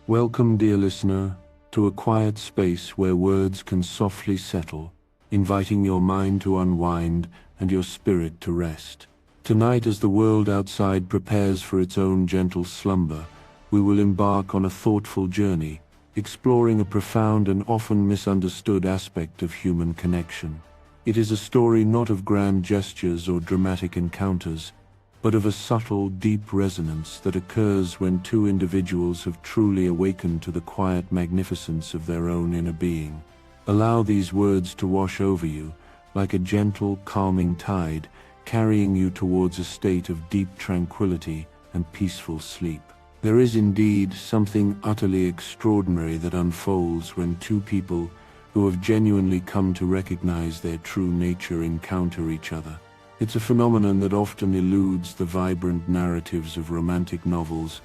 Welcome, dear listener, to a quiet space where words can softly settle, inviting your mind to unwind and your spirit to rest. Tonight, as the world outside prepares for its own gentle slumber, we will embark on a thoughtful journey, exploring a profound and often misunderstood aspect of human connection. It is a story not of grand gestures or dramatic encounters, but of a subtle, deep resonance that occurs when two individuals have truly awakened to the quiet magnificence of their own inner being. Allow these words to wash over you, like a gentle, calming tide, carrying you towards a state of deep tranquility and peaceful sleep. There is indeed something utterly extraordinary that unfolds when two people who have genuinely come to recognize their true nature encounter each other. It's a phenomenon that often eludes the vibrant narratives of romantic novels,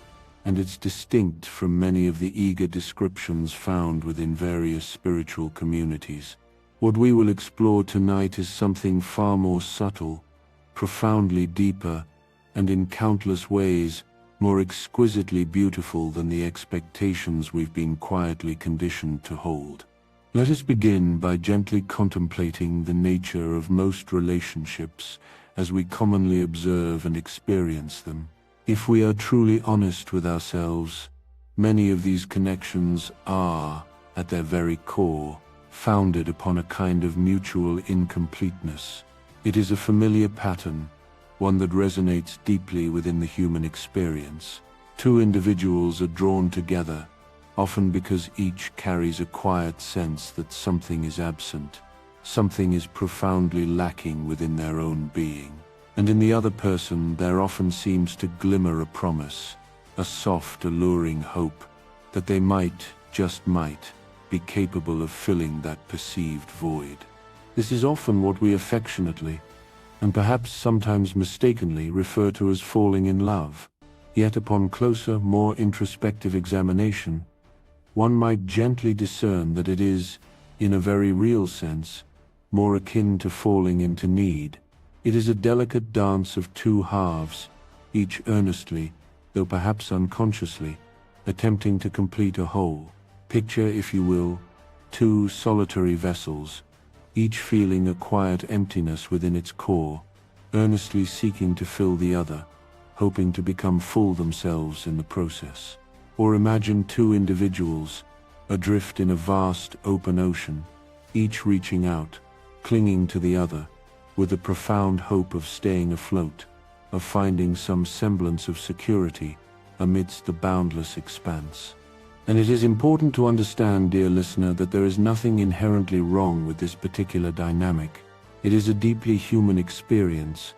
and it's distinct from many of the eager descriptions found within various spiritual communities. What we will explore tonight is something far more subtle, profoundly deeper, and in countless ways more exquisitely beautiful than the expectations we've been quietly conditioned to hold. Let us begin by gently contemplating the nature of most relationships as we commonly observe and experience them. If we are truly honest with ourselves, many of these connections are, at their very core, founded upon a kind of mutual incompleteness. It is a familiar pattern, one that resonates deeply within the human experience. Two individuals are drawn together, often because each carries a quiet sense that something is absent, something is profoundly lacking within their own being. And in the other person there often seems to glimmer a promise, a soft, alluring hope that they might, just might, be capable of filling that perceived void. This is often what we affectionately, and perhaps sometimes mistakenly, refer to as falling in love. Yet upon closer, more introspective examination, one might gently discern that it is, in a very real sense, more akin to falling into need. It is a delicate dance of two halves, each earnestly, though perhaps unconsciously, attempting to complete a whole. Picture, if you will, two solitary vessels, each feeling a quiet emptiness within its core, earnestly seeking to fill the other, hoping to become full themselves in the process. Or imagine two individuals, adrift in a vast open ocean, each reaching out, clinging to the other, with the profound hope of staying afloat, of finding some semblance of security amidst the boundless expanse. And it is important to understand, dear listener, that there is nothing inherently wrong with this particular dynamic. It is a deeply human experience,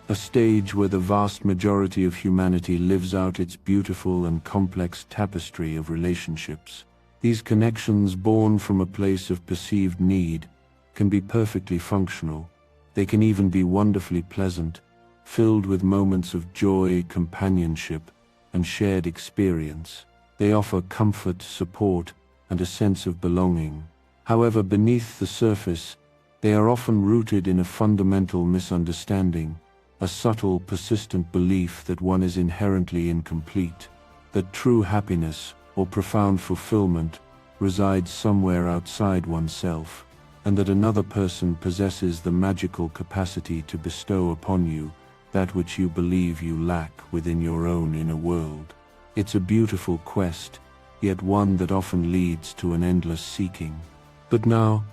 a stage where the vast majority of humanity lives out its beautiful and complex tapestry of relationships. These connections, born from a place of perceived need, can be perfectly functional. They can even be wonderfully pleasant, filled with moments of joy, companionship, and shared experience. They offer comfort, support, and a sense of belonging. However, beneath the surface, they are often rooted in a fundamental misunderstanding, a subtle, persistent belief that one is inherently incomplete, that true happiness or profound fulfillment resides somewhere outside oneself, and that another person possesses the magical capacity to bestow upon you that which you believe you lack within your own inner world. It's a beautiful quest, yet one that often leads to an endless seeking. But now,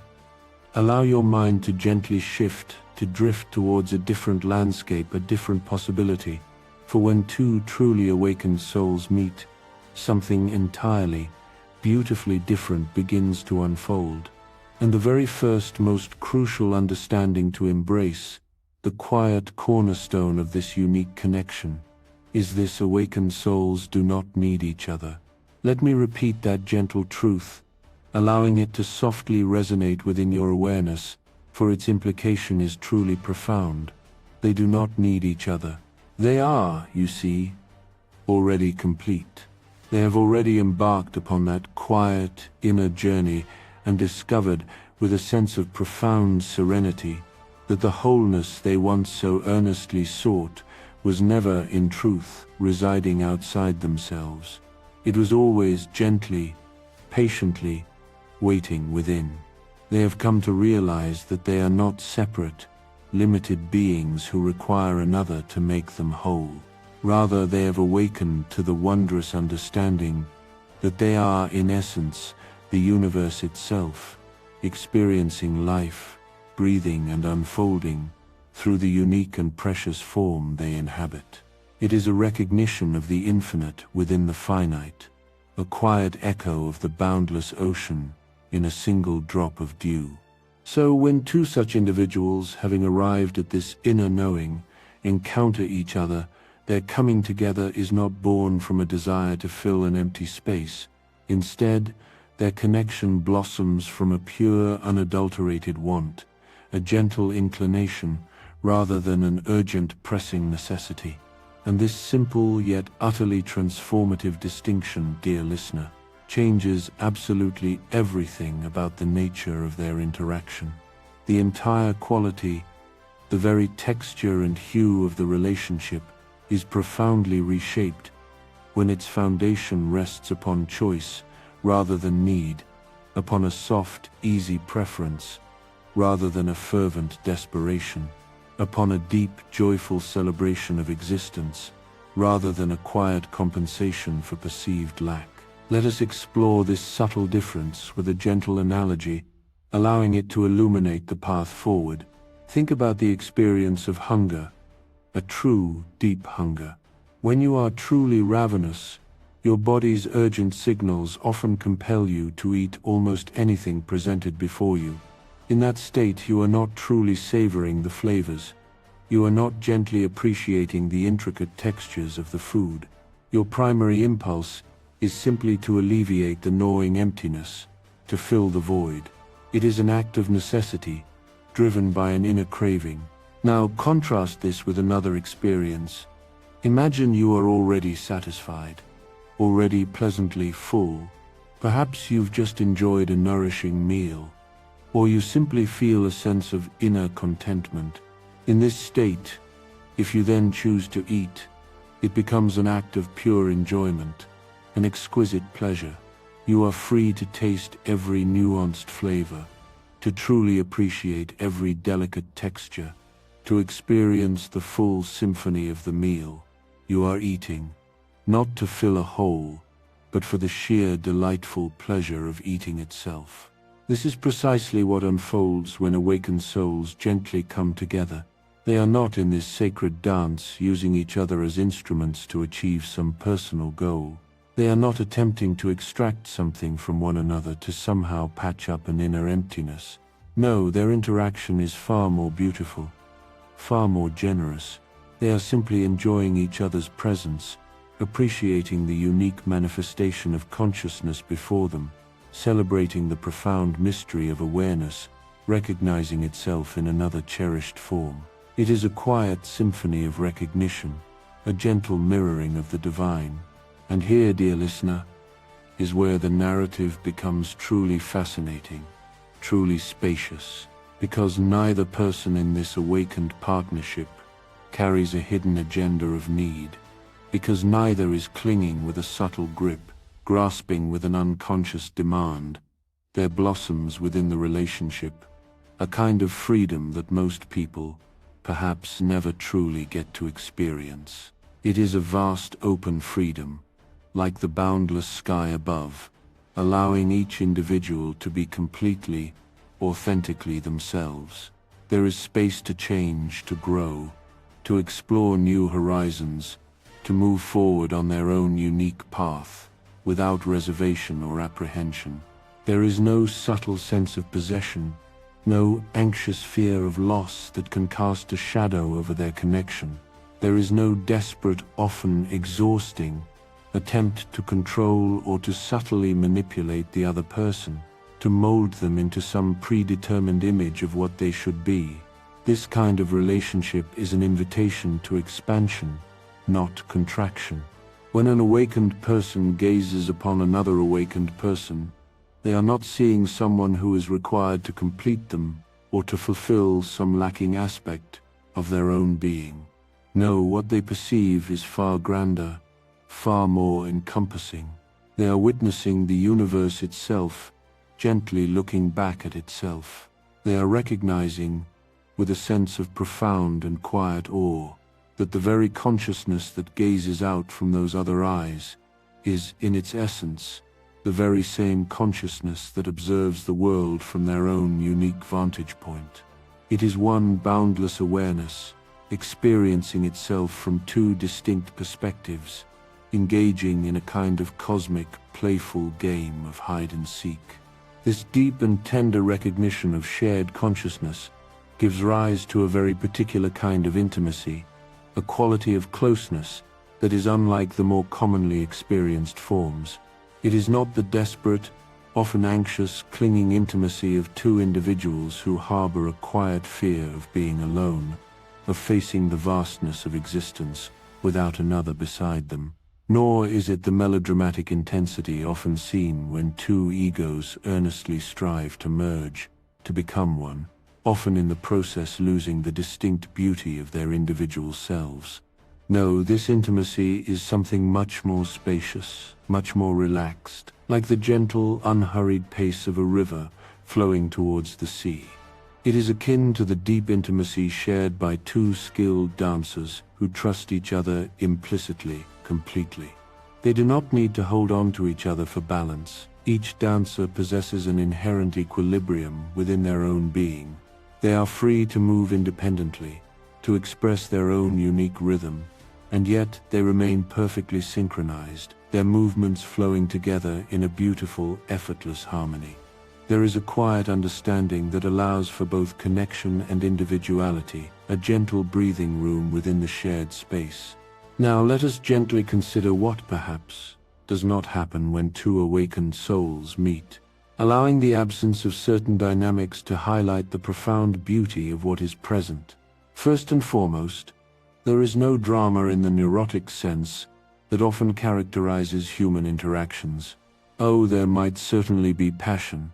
allow your mind to gently shift, to drift towards a different landscape, a different possibility. For when two truly awakened souls meet, something entirely, beautifully different begins to unfold. And the very first, most crucial understanding to embrace, the quiet cornerstone of this unique connection, is this: awakened souls do not need each other. Let me repeat that gentle truth, allowing it to softly resonate within your awareness, for its implication is truly profound. They do not need each other. They are, you see, already complete. They have already embarked upon that quiet, inner journey and discovered, with a sense of profound serenity, that the wholeness they once so earnestly sought was never, in truth, residing outside themselves. It was always gently, patiently, waiting within. They have come to realize that they are not separate, limited beings who require another to make them whole. Rather, they have awakened to the wondrous understanding that they are, in essence, the universe itself, experiencing life, breathing and unfolding through the unique and precious form they inhabit. It is a recognition of the infinite within the finite, a quiet echo of the boundless ocean in a single drop of dew. So when two such individuals, having arrived at this inner knowing, encounter each other, their coming together is not born from a desire to fill an empty space. Instead, their connection blossoms from a pure, unadulterated want, a gentle inclination, rather than an urgent, pressing necessity. And this simple yet utterly transformative distinction, dear listener, changes absolutely everything about the nature of their interaction. The entire quality, the very texture and hue of the relationship is profoundly reshaped when its foundation rests upon choice rather than need, upon a soft, easy preference rather than a fervent desperation, upon a deep, joyful celebration of existence rather than a quiet compensation for perceived lack. Let us explore this subtle difference with a gentle analogy, allowing it to illuminate the path forward. Think about the experience of hunger, a true, deep hunger. When you are truly ravenous, your body's urgent signals often compel you to eat almost anything presented before you. In that state, you are not truly savoring the flavors. You are not gently appreciating the intricate textures of the food. Your primary impulse is simply to alleviate the gnawing emptiness, to fill the void. It is an act of necessity, driven by an inner craving. Now contrast this with another experience. Imagine you are already satisfied, already pleasantly full. Perhaps you've just enjoyed a nourishing meal, or you simply feel a sense of inner contentment. In this state, if you then choose to eat, it becomes an act of pure enjoyment, an exquisite pleasure. You are free to taste every nuanced flavor, to truly appreciate every delicate texture, to experience the full symphony of the meal. You are eating, not to fill a hole, but for the sheer delightful pleasure of eating itself. This is precisely what unfolds when awakened souls gently come together. They are not in this sacred dance using each other as instruments to achieve some personal goal. They are not attempting to extract something from one another to somehow patch up an inner emptiness. No, their interaction is far more beautiful, far more generous. They are simply enjoying each other's presence, appreciating the unique manifestation of consciousness before them, celebrating the profound mystery of awareness, recognizing itself in another cherished form. It is a quiet symphony of recognition, a gentle mirroring of the divine. And here, dear listener, is where the narrative becomes truly fascinating, truly spacious, because neither person in this awakened partnership carries a hidden agenda of need, because neither is clinging with a subtle grip, grasping with an unconscious demand. There blossoms within the relationship a kind of freedom that most people perhaps never truly get to experience. It is a vast open freedom, like the boundless sky above, allowing each individual to be completely, authentically themselves. There is space to change, to grow, to explore new horizons, to move forward on their own unique path, without reservation or apprehension. There is no subtle sense of possession, no anxious fear of loss that can cast a shadow over their connection. There is no desperate, often exhausting, attempt to control or to subtly manipulate the other person, to mold them into some predetermined image of what they should be. This kind of relationship is an invitation to expansion, not contraction. When an awakened person gazes upon another awakened person, they are not seeing someone who is required to complete them or to fulfill some lacking aspect of their own being. No, what they perceive is far grander, far more encompassing. They are witnessing the universe itself, gently looking back at itself. They are recognizing, with a sense of profound and quiet awe, that the very consciousness that gazes out from those other eyes is, in its essence, the very same consciousness that observes the world from their own unique vantage point. It is one boundless awareness, experiencing itself from two distinct perspectives, engaging in a kind of cosmic, playful game of hide-and-seek. This deep and tender recognition of shared consciousness gives rise to a very particular kind of intimacy, a quality of closeness that is unlike the more commonly experienced forms. It is not the desperate, often anxious, clinging intimacy of two individuals who harbor a quiet fear of being alone, of facing the vastness of existence without another beside them. Nor is it the melodramatic intensity often seen when two egos earnestly strive to merge, to become one, often in the process losing the distinct beauty of their individual selves. No, this intimacy is something much more spacious, much more relaxed, like the gentle, unhurried pace of a river flowing towards the sea. It is akin to the deep intimacy shared by two skilled dancers who trust each other implicitly, completely. They do not need to hold on to each other for balance. Each dancer possesses an inherent equilibrium within their own being. They are free to move independently, to express their own unique rhythm, and yet they remain perfectly synchronized, their movements flowing together in a beautiful, effortless harmony. There is a quiet understanding that allows for both connection and individuality, a gentle breathing room within the shared space. Now let us gently consider what, perhaps, does not happen when two awakened souls meet, allowing the absence of certain dynamics to highlight the profound beauty of what is present. First and foremost, there is no drama in the neurotic sense that often characterizes human interactions. Oh, there might certainly be passion,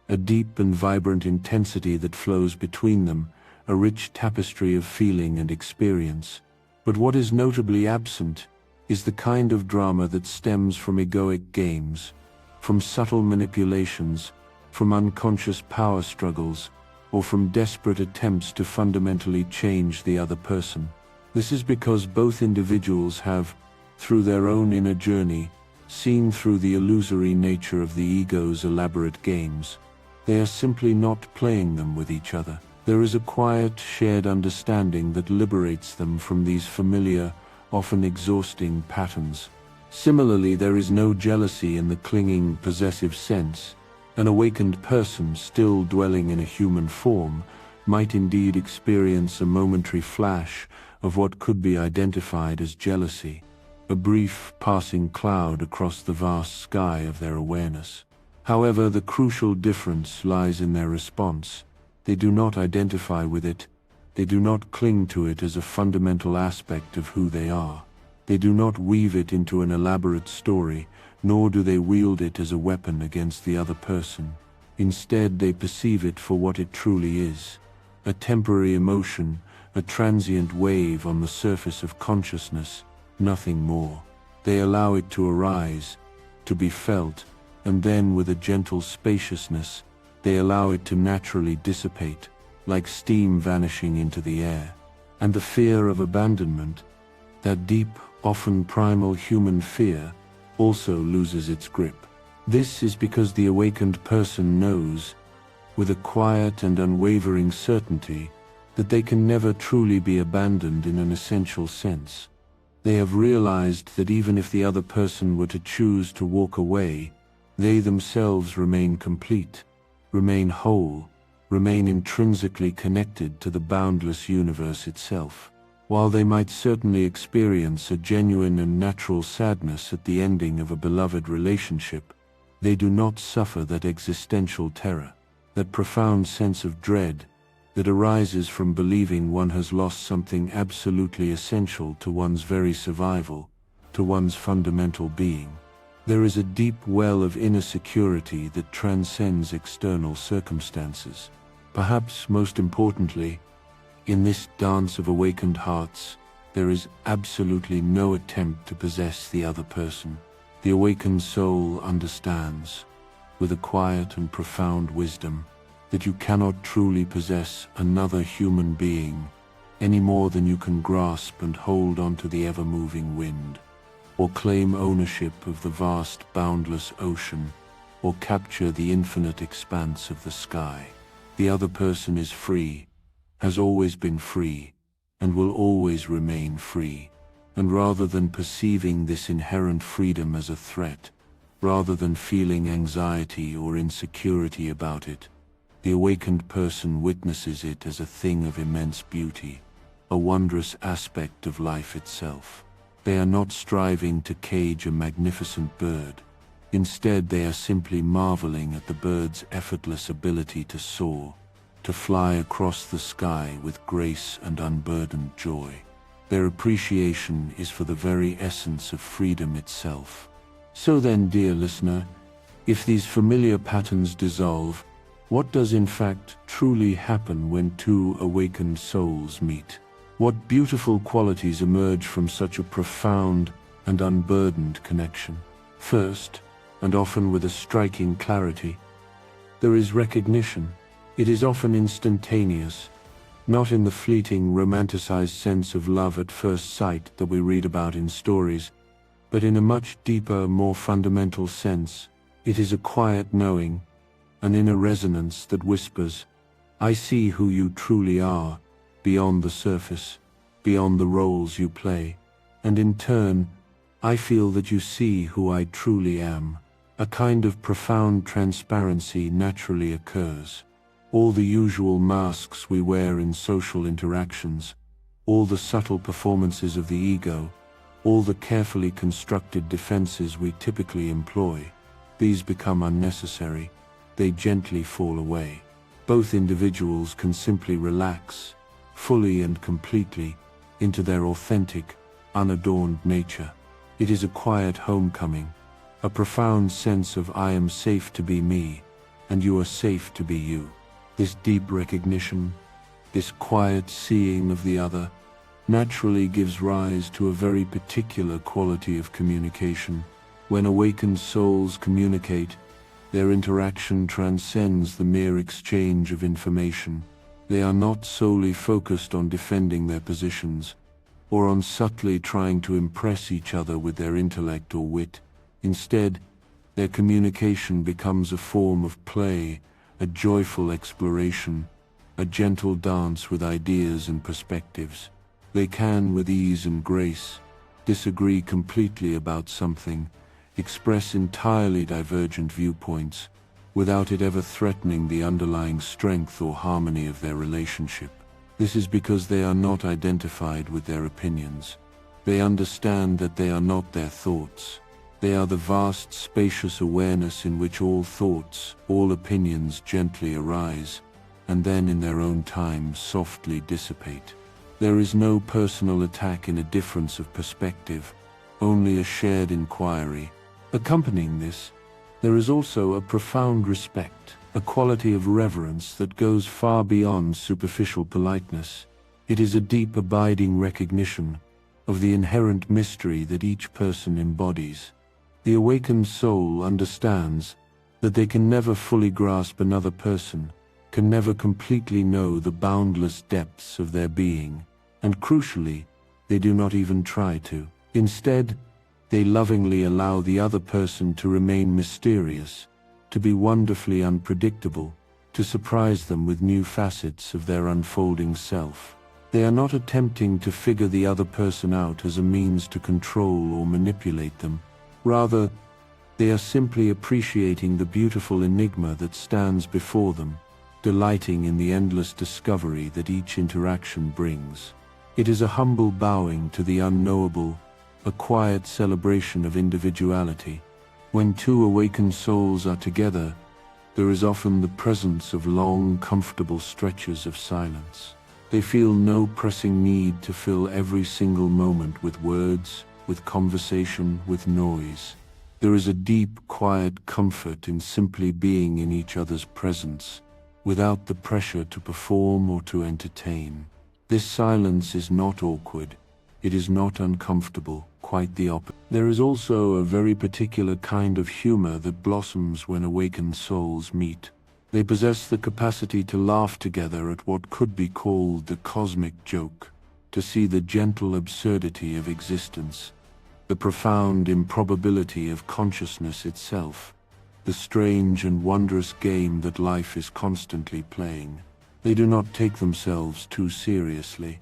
a deep and vibrant intensity that flows between them, a rich tapestry of feeling and experience. But what is notably absent is the kind of drama that stems from egoic games, from subtle manipulations, from unconscious power struggles, or from desperate attempts to fundamentally change the other person. This is because both individuals have, through their own inner journey, seen through the illusory nature of the ego's elaborate games. They are simply not playing them with each other. There is a quiet, shared understanding that liberates them from these familiar, often exhausting patterns. Similarly, there is no jealousy in the clinging, possessive sense. An awakened person still dwelling in a human form might indeed experience a momentary flash of what could be identified as jealousy, a brief passing cloud across the vast sky of their awareness. However, the crucial difference lies in their response. They do not identify with it. They do not cling to it as a fundamental aspect of who they are. They do not weave it into an elaborate story, nor do they wield it as a weapon against the other person. Instead, they perceive it for what it truly is, a temporary emotion, a transient wave on the surface of consciousness, nothing more. They allow it to arise, to be felt, and then with a gentle spaciousness, they allow it to naturally dissipate, like steam vanishing into the air. And the fear of abandonment, that deep, often primal human fear, also loses its grip. This is because the awakened person knows, with a quiet and unwavering certainty, that they can never truly be abandoned in an essential sense. They have realized that even if the other person were to choose to walk away, they themselves remain complete, remain whole, remain intrinsically connected to the boundless universe itself. While they might certainly experience a genuine and natural sadness at the ending of a beloved relationship, they do not suffer that existential terror, that profound sense of dread that arises from believing one has lost something absolutely essential to one's very survival, to one's fundamental being. There is a deep well of inner security that transcends external circumstances. Perhaps most importantly, in this dance of awakened hearts, there is absolutely no attempt to possess the other person. The awakened soul understands, with a quiet and profound wisdom, that you cannot truly possess another human being any more than you can grasp and hold onto the ever-moving wind, or claim ownership of the vast, boundless ocean, or capture the infinite expanse of the sky. The other person is free, has always been free, and will always remain free. And rather than perceiving this inherent freedom as a threat, rather than feeling anxiety or insecurity about it, the awakened person witnesses it as a thing of immense beauty, a wondrous aspect of life itself. They are not striving to cage a magnificent bird. Instead, they are simply marveling at the bird's effortless ability to soar, to fly across the sky with grace and unburdened joy. Their appreciation is for the very essence of freedom itself. So then, dear listener, if these familiar patterns dissolve, what does in fact truly happen when two awakened souls meet? What beautiful qualities emerge from such a profound and unburdened connection? First, and often with a striking clarity, there is recognition. It is often instantaneous, not in the fleeting, romanticized sense of love at first sight that we read about in stories, but in a much deeper, more fundamental sense. It is a quiet knowing, an inner resonance that whispers, "I see who you truly are, beyond the surface, beyond the roles you play, and in turn, I feel that you see who I truly am." A kind of profound transparency naturally occurs. All the usual masks we wear in social interactions, all the subtle performances of the ego, all the carefully constructed defenses we typically employ, these become unnecessary. They gently fall away. Both individuals can simply relax, fully and completely, into their authentic, unadorned nature. It is a quiet homecoming, a profound sense of "I am safe to be me, and you are safe to be you." This deep recognition, this quiet seeing of the other, naturally gives rise to a very particular quality of communication. When awakened souls communicate, their interaction transcends the mere exchange of information. They are not solely focused on defending their positions, or on subtly trying to impress each other with their intellect or wit. Instead, their communication becomes a form of play, a joyful exploration, a gentle dance with ideas and perspectives. They can, with ease and grace, disagree completely about something, express entirely divergent viewpoints, without it ever threatening the underlying strength or harmony of their relationship. This is because they are not identified with their opinions. They understand that they are not their thoughts. They are the vast, spacious awareness in which all thoughts, all opinions gently arise, and then in their own time softly dissipate. There is no personal attack in a difference of perspective, only a shared inquiry. Accompanying this, there is also a profound respect, a quality of reverence that goes far beyond superficial politeness. It is a deep, abiding recognition of the inherent mystery that each person embodies. The awakened soul understands that they can never fully grasp another person, can never completely know the boundless depths of their being, and crucially, they do not even try to. Instead, they lovingly allow the other person to remain mysterious, to be wonderfully unpredictable, to surprise them with new facets of their unfolding self. They are not attempting to figure the other person out as a means to control or manipulate them. Rather, they are simply appreciating the beautiful enigma that stands before them, delighting in the endless discovery that each interaction brings. It is a humble bowing to the unknowable, a quiet celebration of individuality. When two awakened souls are together, there is often the presence of long, comfortable stretches of silence. They feel no pressing need to fill every single moment with words, with conversation, with noise. There is a deep, quiet comfort in simply being in each other's presence, without the pressure to perform or to entertain. This silence is not awkward, it is not uncomfortable, quite the opposite. There is also a very particular kind of humor that blossoms when awakened souls meet. They possess the capacity to laugh together at what could be called the cosmic joke, to see the gentle absurdity of existence, the profound improbability of consciousness itself, the strange and wondrous game that life is constantly playing. They do not take themselves too seriously.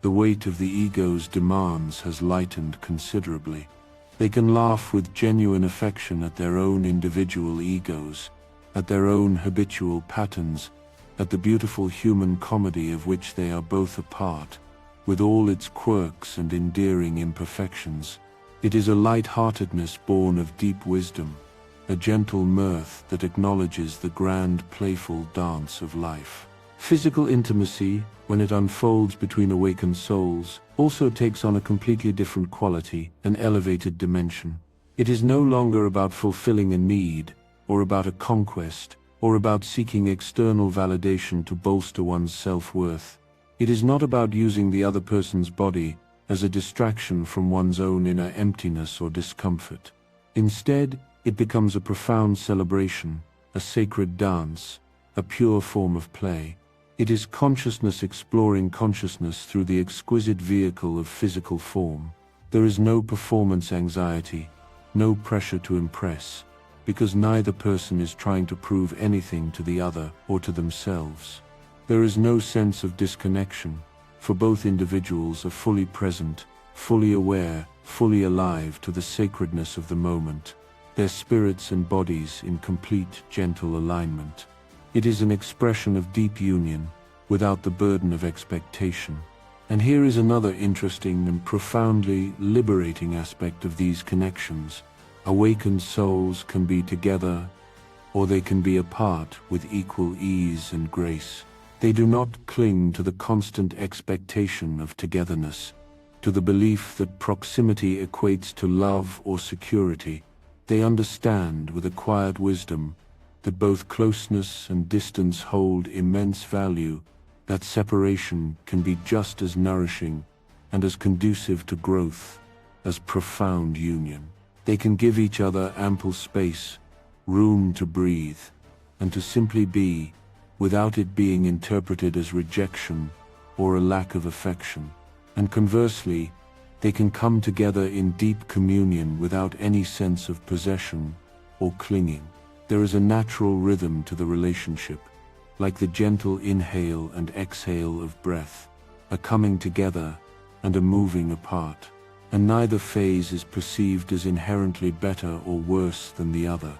The weight of the ego's demands has lightened considerably. They can laugh with genuine affection at their own individual egos, at their own habitual patterns, at the beautiful human comedy of which they are both a part, with all its quirks and endearing imperfections. It is a light-heartedness born of deep wisdom, a gentle mirth that acknowledges the grand playful dance of life. Physical intimacy, when it unfolds between awakened souls, also takes on a completely different quality, an elevated dimension. It is no longer about fulfilling a need, or about a conquest, or about seeking external validation to bolster one's self-worth. It is not about using the other person's body as a distraction from one's own inner emptiness or discomfort. Instead, it becomes a profound celebration, a sacred dance, a pure form of play. It is consciousness exploring consciousness through the exquisite vehicle of physical form. There is no performance anxiety, no pressure to impress, because neither person is trying to prove anything to the other or to themselves. There is no sense of disconnection, for both individuals are fully present, fully aware, fully alive to the sacredness of the moment, their spirits and bodies in complete, gentle alignment. It is an expression of deep union, without the burden of expectation. And here is another interesting and profoundly liberating aspect of these connections. Awakened souls can be together, or they can be apart with equal ease and grace. They do not cling to the constant expectation of togetherness, to the belief that proximity equates to love or security. They understand with a quiet wisdom that both closeness and distance hold immense value, that separation can be just as nourishing and as conducive to growth as profound union. They can give each other ample space, room to breathe, and to simply be, without it being interpreted as rejection or a lack of affection. And conversely, they can come together in deep communion without any sense of possession or clinging. There is a natural rhythm to the relationship, like the gentle inhale and exhale of breath, a coming together and a moving apart. And neither phase is perceived as inherently better or worse than the other.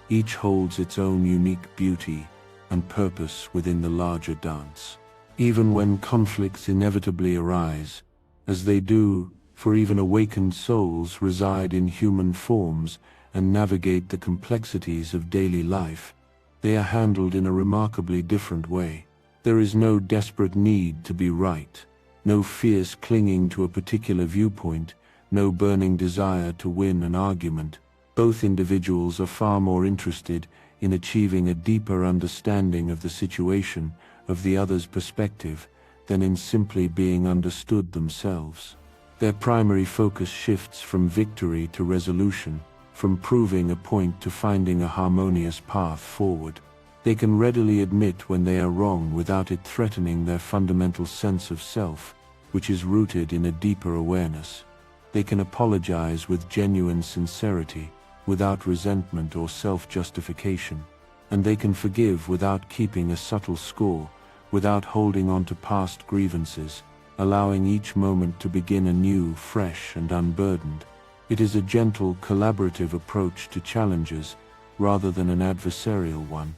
Each holds its own unique beauty and purpose within the larger dance. Even when conflicts inevitably arise, as they do, for even awakened souls reside in human forms and navigate the complexities of daily life, they are handled in a remarkably different way. There is no desperate need to be right, no fierce clinging to a particular viewpoint, no burning desire to win an argument. Both individuals are far more interested in achieving a deeper understanding of the situation, of the other's perspective, than in simply being understood themselves. Their primary focus shifts from victory to resolution, from proving a point to finding a harmonious path forward. They can readily admit when they are wrong without it threatening their fundamental sense of self, which is rooted in a deeper awareness. They can apologize with genuine sincerity, without resentment or self-justification. And they can forgive without keeping a subtle score, without holding on to past grievances, allowing each moment to begin anew, fresh and unburdened. It is a gentle, collaborative approach to challenges, rather than an adversarial one.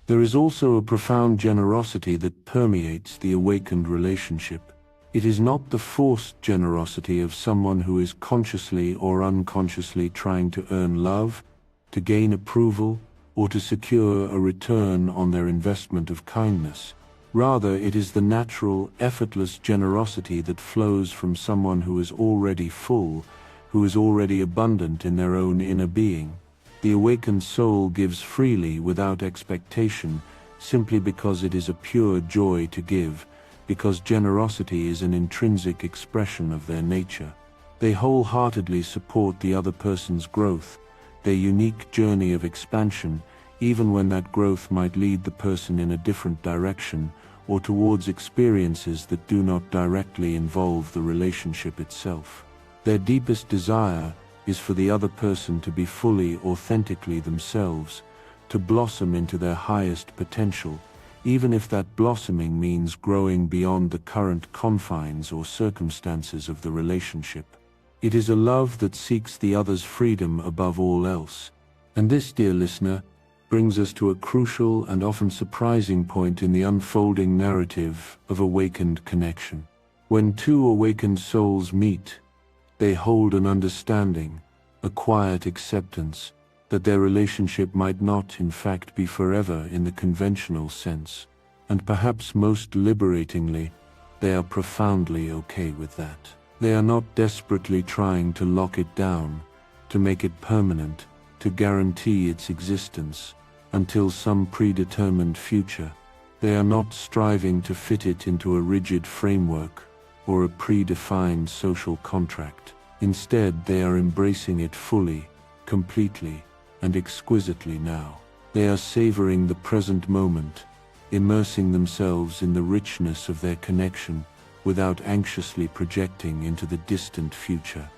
There is also a profound generosity that permeates the awakened relationship. It is not the forced generosity of someone who is consciously or unconsciously trying to earn love, to gain approval, or to secure a return on their investment of kindness. Rather, it is the natural, effortless generosity that flows from someone who is already full, who is already abundant in their own inner being. The awakened soul gives freely without expectation, simply because it is a pure joy to give, because generosity is an intrinsic expression of their nature. They wholeheartedly support the other person's growth, their unique journey of expansion, even when that growth might lead the person in a different direction or towards experiences that do not directly involve the relationship itself. Their deepest desire is for the other person to be fully, authentically themselves, to blossom into their highest potential, even if that blossoming means growing beyond the current confines or circumstances of the relationship. It is a love that seeks the other's freedom above all else. And this, dear listener, brings us to a crucial and often surprising point in the unfolding narrative of awakened connection. When two awakened souls meet, they hold an understanding, a quiet acceptance, that their relationship might not, in fact, be forever in the conventional sense. And perhaps most liberatingly, they are profoundly okay with that. They are not desperately trying to lock it down, to make it permanent, to guarantee its existence until some predetermined future. They are not striving to fit it into a rigid framework or a predefined social contract. Instead, they are embracing it fully, completely, and exquisitely now. They are savoring the present moment, immersing themselves in the richness of their connection without anxiously projecting into the distant future,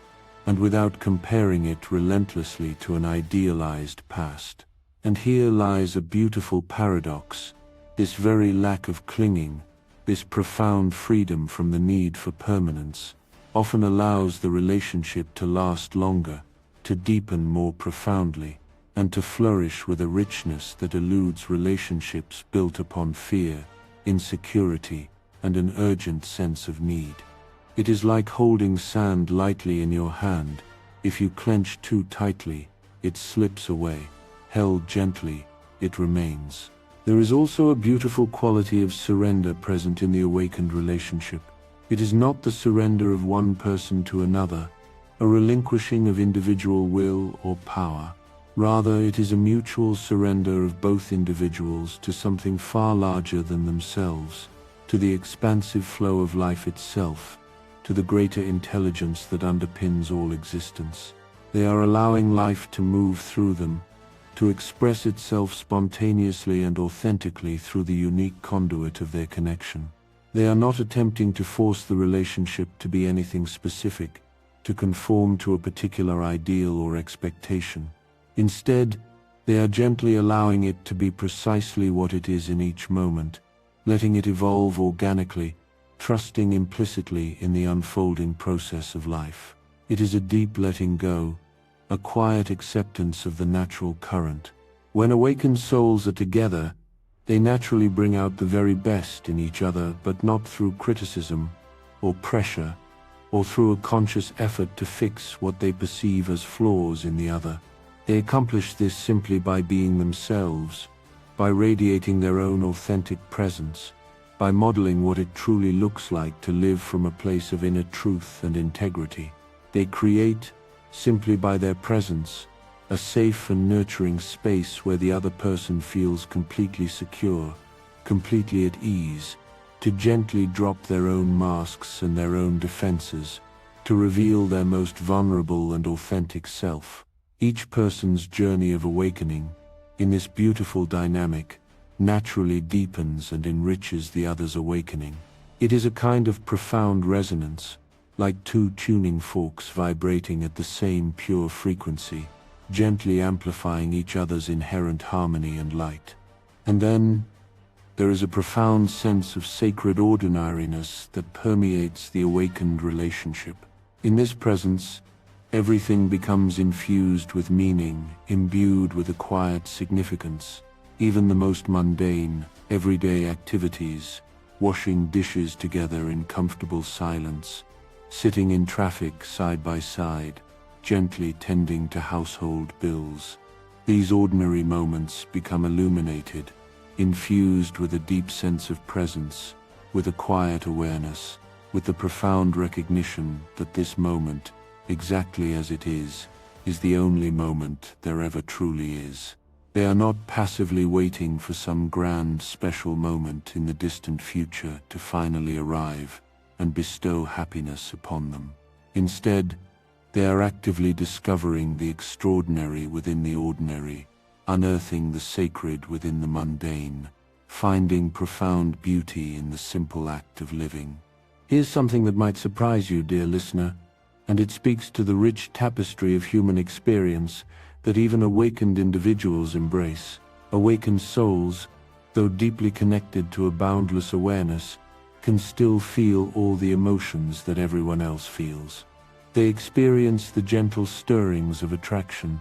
and without comparing it relentlessly to an idealized past. And here lies a beautiful paradox. This very lack of clinging, this profound freedom from the need for permanence, often allows the relationship to last longer, to deepen more profoundly, and to flourish with a richness that eludes relationships built upon fear, insecurity, and an urgent sense of need. It is like holding sand lightly in your hand. If you clench too tightly, it slips away. Held gently, it remains. There is also a beautiful quality of surrender present in the awakened relationship. It is not the surrender of one person to another, a relinquishing of individual will or power. Rather, it is a mutual surrender of both individuals to something far larger than themselves, to the expansive flow of life itself, to the greater intelligence that underpins all existence. They are allowing life to move through them, to express itself spontaneously and authentically through the unique conduit of their connection. They are not attempting to force the relationship to be anything specific, to conform to a particular ideal or expectation. Instead, they are gently allowing it to be precisely what it is in each moment, letting it evolve organically, trusting implicitly in the unfolding process of life. It is a deep letting go, a quiet acceptance of the natural current. When awakened souls are together, they naturally bring out the very best in each other, but not through criticism or pressure, or through a conscious effort to fix what they perceive as flaws in the other. They accomplish this simply by being themselves, by radiating their own authentic presence, by modeling what it truly looks like to live from a place of inner truth and integrity. They create, simply by their presence, a safe and nurturing space where the other person feels completely secure, completely at ease, to gently drop their own masks and their own defenses, to reveal their most vulnerable and authentic self. Each person's journey of awakening, in this beautiful dynamic, naturally deepens and enriches the other's awakening. It is a kind of profound resonance, like two tuning forks vibrating at the same pure frequency, gently amplifying each other's inherent harmony and light. And then, there is a profound sense of sacred ordinariness that permeates the awakened relationship. In this presence, everything becomes infused with meaning, imbued with a quiet significance. Even the most mundane, everyday activities, washing dishes together in comfortable silence, sitting in traffic side by side, gently tending to household bills. These ordinary moments become illuminated, infused with a deep sense of presence, with a quiet awareness, with the profound recognition that this moment, exactly as it is the only moment there ever truly is. They are not passively waiting for some grand, special moment in the distant future to finally arrive and bestow happiness upon them. Instead, They are actively discovering the extraordinary within the ordinary, unearthing the sacred within the mundane, finding profound beauty in the simple act of living. Here's something that might surprise you, dear listener, and it speaks to the rich tapestry of human experience that even awakened individuals embrace. Awakened souls, though deeply connected to a boundless awareness, can still feel all the emotions that everyone else feels. They experience the gentle stirrings of attraction,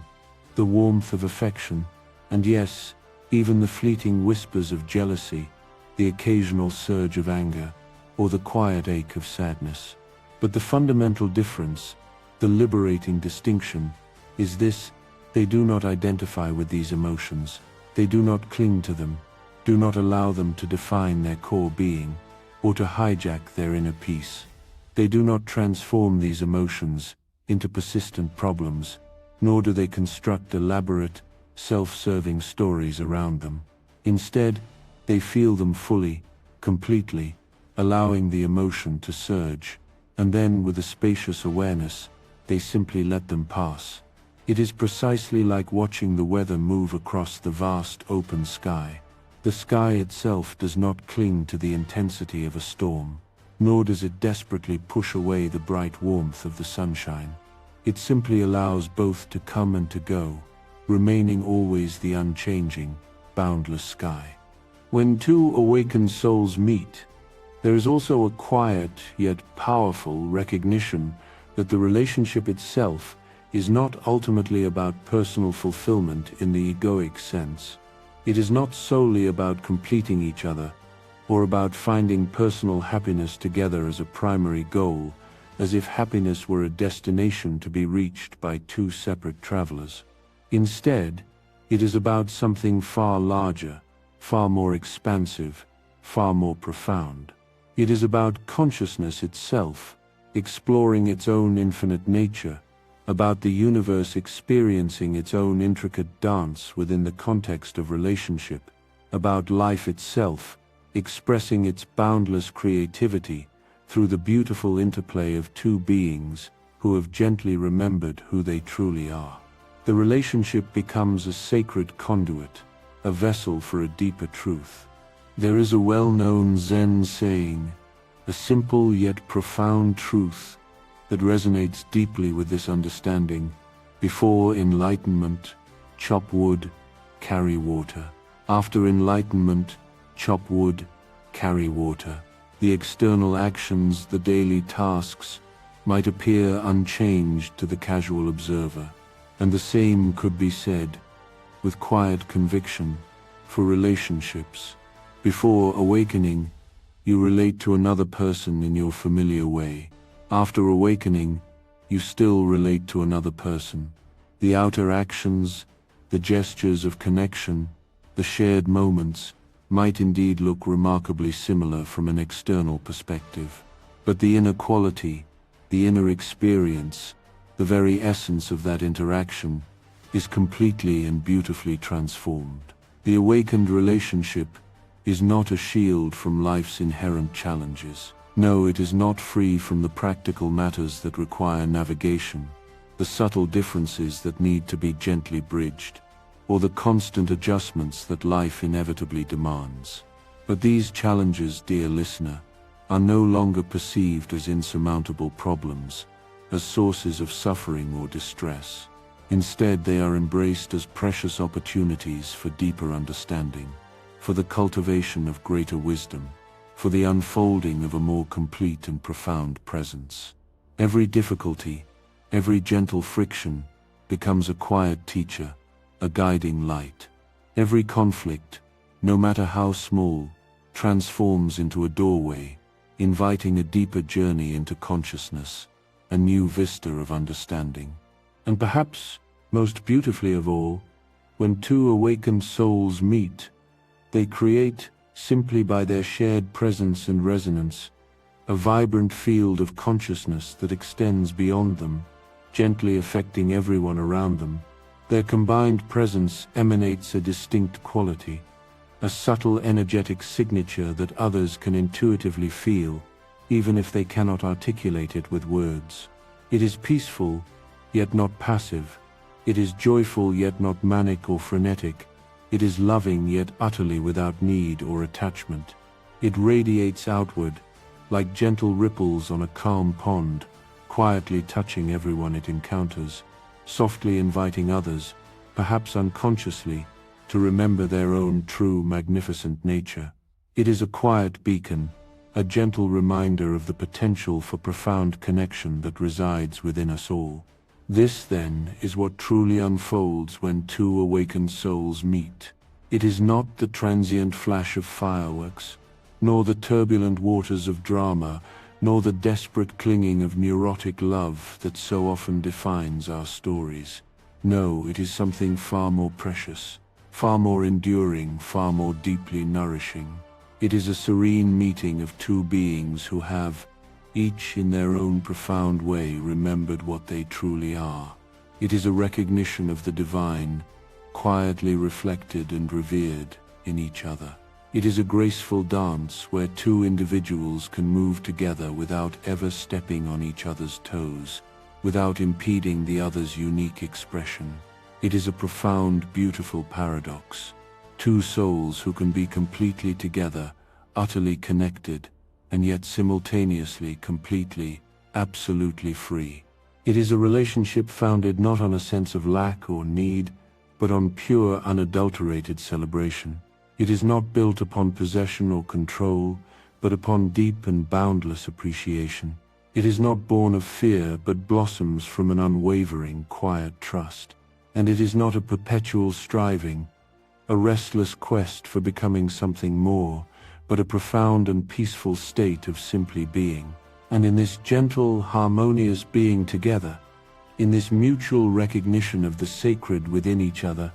the warmth of affection, and yes, even the fleeting whispers of jealousy, the occasional surge of anger, or the quiet ache of sadness. But the fundamental difference, the liberating distinction, is this: they do not identify with these emotions, they do not cling to them, do not allow them to define their core being, or to hijack their inner peace. They do not transform these emotions into persistent problems, nor do they construct elaborate, self-serving stories around them. Instead, they feel them fully, completely, allowing the emotion to surge, and then with a spacious awareness, they simply let them pass. It is precisely like watching the weather move across the vast open sky. The sky itself does not cling to the intensity of a storm, nor does it desperately push away the bright warmth of the sunshine. It simply allows both to come and to go, remaining always the unchanging, boundless sky. When two awakened souls meet, there is also a quiet yet powerful recognition that the relationship itself is not ultimately about personal fulfillment in the egoic sense. It is not solely about completing each other, or about finding personal happiness together as a primary goal, as if happiness were a destination to be reached by two separate travelers. Instead, it is about something far larger, far more expansive, far more profound. It is about consciousness itself, exploring its own infinite nature, about the universe experiencing its own intricate dance within the context of relationship, about life itself, expressing its boundless creativity through the beautiful interplay of two beings who have gently remembered who they truly are. The relationship becomes a sacred conduit, a vessel for a deeper truth. There is a well-known Zen saying, a simple yet profound truth that resonates deeply with this understanding: before enlightenment, chop wood, carry water. After enlightenment, chop wood, carry water. The external actions, the daily tasks, might appear unchanged to the casual observer, and the same could be said, with quiet conviction, for relationships. Before awakening, you relate to another person in your familiar way. After awakening, you still relate to another person. The outer actions, the gestures of connection, the shared moments, might indeed look remarkably similar from an external perspective. But the inner quality, the inner experience, the very essence of that interaction, is completely and beautifully transformed. The awakened relationship is not a shield from life's inherent challenges. No, it is not free from the practical matters that require navigation, the subtle differences that need to be gently bridged, or the constant adjustments that life inevitably demands. But these challenges, dear listener, are no longer perceived as insurmountable problems, as sources of suffering or distress. Instead, they are embraced as precious opportunities for deeper understanding, for the cultivation of greater wisdom, for the unfolding of a more complete and profound presence. Every difficulty, every gentle friction, becomes a quiet teacher, a guiding light. Every conflict, no matter how small, transforms into a doorway, inviting a deeper journey into consciousness, a new vista of understanding. And perhaps, most beautifully of all, when two awakened souls meet, they create, simply by their shared presence and resonance, a vibrant field of consciousness that extends beyond them, gently affecting everyone around them. Their combined presence emanates a distinct quality, a subtle energetic signature that others can intuitively feel, even if they cannot articulate it with words. It is peaceful, yet not passive. It is joyful yet not manic or frenetic. It is loving yet utterly without need or attachment. It radiates outward, like gentle ripples on a calm pond, quietly touching everyone it encounters, softly inviting others, perhaps unconsciously, to remember their own true magnificent nature. It is a quiet beacon, a gentle reminder of the potential for profound connection that resides within us all. This, then, is what truly unfolds when two awakened souls meet. It is not the transient flash of fireworks, nor the turbulent waters of drama, nor the desperate clinging of neurotic love that so often defines our stories. No, it is something far more precious, far more enduring, far more deeply nourishing. It is a serene meeting of two beings who have, each in their own profound way, remembered what they truly are. It is a recognition of the divine, quietly reflected and revered in each other. It is a graceful dance where two individuals can move together without ever stepping on each other's toes, without impeding the other's unique expression. It is a profound, beautiful paradox. Two souls who can be completely together, utterly connected, and yet simultaneously completely, absolutely free. It is a relationship founded not on a sense of lack or need, but on pure, unadulterated celebration. It is not built upon possession or control, but upon deep and boundless appreciation. It is not born of fear, but blossoms from an unwavering, quiet trust. And it is not a perpetual striving, a restless quest for becoming something more, but a profound and peaceful state of simply being. And in this gentle, harmonious being together, in this mutual recognition of the sacred within each other,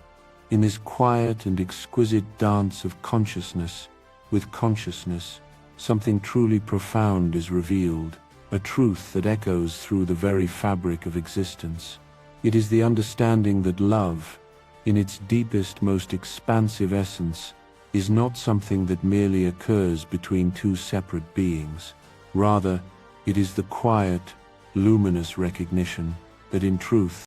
in this quiet and exquisite dance of consciousness with consciousness, something truly profound is revealed, a truth that echoes through the very fabric of existence. It is the understanding that love, in its deepest, most expansive essence, is not something that merely occurs between two separate beings. Rather, it is the quiet, luminous recognition that in truth,